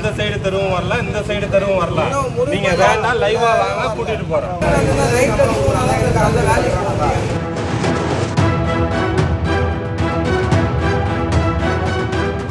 அந்த சைடு தெருவும் வரல, இந்த சைடு தெருவும் வரல. நீங்க வேண்டாம், லைவா வாங்க, கூட்டிட்டு போறோம்.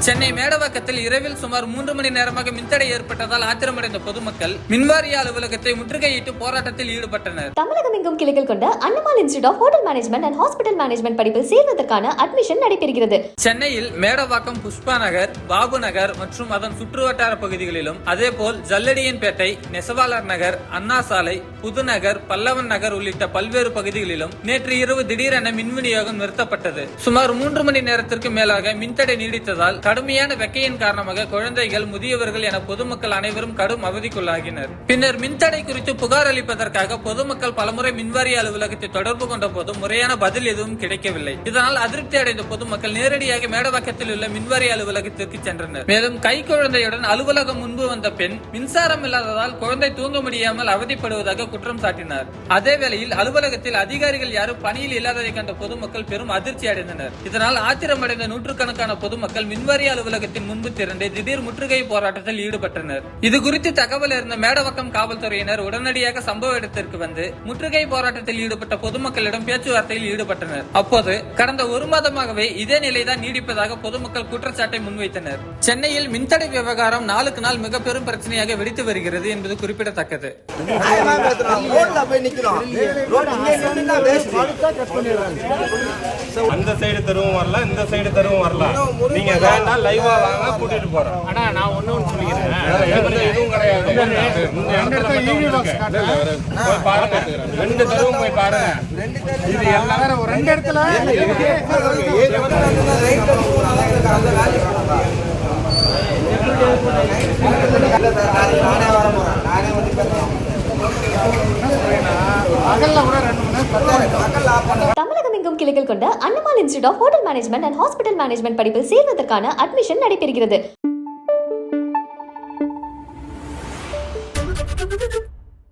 சென்னை மேடவாக்கத்தில் இரவில் சுமார் 3 மணி நேரமாக மின்தடை ஏற்பட்டதால் ஆத்திரமடைந்த பொதுமக்கள் மின்வாரிய அலுவலகத்தை முற்றுகையிட்டு போராட்டத்தில் ஈடுபட்டனர். தமிழகம் எங்கும் கிளைகள் கொண்ட Annamal institute of hotel management and hospital management படிப்பில் சேர்வதற்கான அட்மிஷன் நடைபெறுகிறது. சென்னையில் மேடவாக்கம், புஷ்பா நகர், பாபு நகர் மற்றும் அதன் சுற்றுவட்டார பகுதிகளிலும், அதேபோல் ஜல்லடியன்பேட்டை, நெசவாளர் நகர், அண்ணா சாலை, புதுநகர், பல்லவன் நகர் உள்ளிட்ட பல்வேறு பகுதிகளிலும் நேற்று இரவு திடீரென மின் விநியோகம் நிறுத்தப்பட்டது. சுமார் 3 மணி நேரத்திற்கு மேலாக மின்தடை நீடித்ததால் கடுமையான வெக்கையின் காரணமாக குழந்தைகள், முதியவர்கள் என பொதுமக்கள் அனைவரும் கடும் அவதிக்குள்ளாகினர். பின்னர் மின்தடை குறித்து புகார் அளிப்பதற்காக பொதுமக்கள் பலமுறை மின்வாரிய அலுவலகத்தை தொடர்பு கொண்ட போது முறையான பதில் எதுவும் கிடைக்கவில்லை. இதனால் அதிருப்தி அடைந்த பொதுமக்கள் நேரடியாக மேடவாக்கத்தில் உள்ள மின்வாரிய அலுவலகத்திற்கு சென்றனர். மேலும் கை குழந்தையுடன் அலுவலகம் முன்பு வந்த பெண் மின்சாரம் இல்லாததால் குழந்தை தூங்க முடியாமல் அவதிப்படுவதாக குற்றம் சாட்டினார். அதேவேளையில் அலுவலகத்தில் அதிகாரிகள் யாரும் பணியில் இல்லாததை கண்ட பொதுமக்கள் பெரும் அதிர்ச்சி அடைந்தனர். இதனால் ஆத்திரமடைந்த நூற்றுக்கணக்கான பொதுமக்கள் மின்வாரிய அலுவலகத்தின் முன்பு திரண்டு திடீர் முற்றுகை போராட்டத்தில் ஈடுபட்டனர். இது குறித்து தகவல் இருந்த மேடவாக்கம் காவல்துறையினர் உடனடியாக சம்பவ இடத்திற்கு வந்து முற்றுகை போராட்டத்தில் ஈடுபட்ட பொதுமக்களிடம் பேச்சுவார்த்தையில் ஈடுபட்டனர். அப்போது கடந்த 1 மாதமாகவே இதே நிலைதான் நீடிப்பதாக பொதுமக்கள் குற்றச்சாட்டை முன்வைத்தனர். சென்னையில் மின்தடை விவகாரம் நாளுக்கு நாள் மிக பெரும் பிரச்சனையாக வெடித்து வருகிறது என்பது குறிப்பிடத்தக்கது. அந்த சைடு தெருவும் வரல, இந்த சைடு தெருவும் வரல. நீங்க வேண்டாம், லைவா வாங்க, கூட்டிட்டு போறோம். ஆனா நான் ஒண்ணு சொல்லிக்கிறேன், எதுவும் கிடையாது. போய் பாருங்க, 2 தெருவும் போய் பாருங்க. இது எல்லாரும் ஒரு 2 இடத்துல தமிழகம் எங்கும் கிளைகள் கொண்ட Annamal institute of hotel management and hospital management படிப்பில் சேர்வதற்கான அட்மிஷன் நடைபெறுகிறது.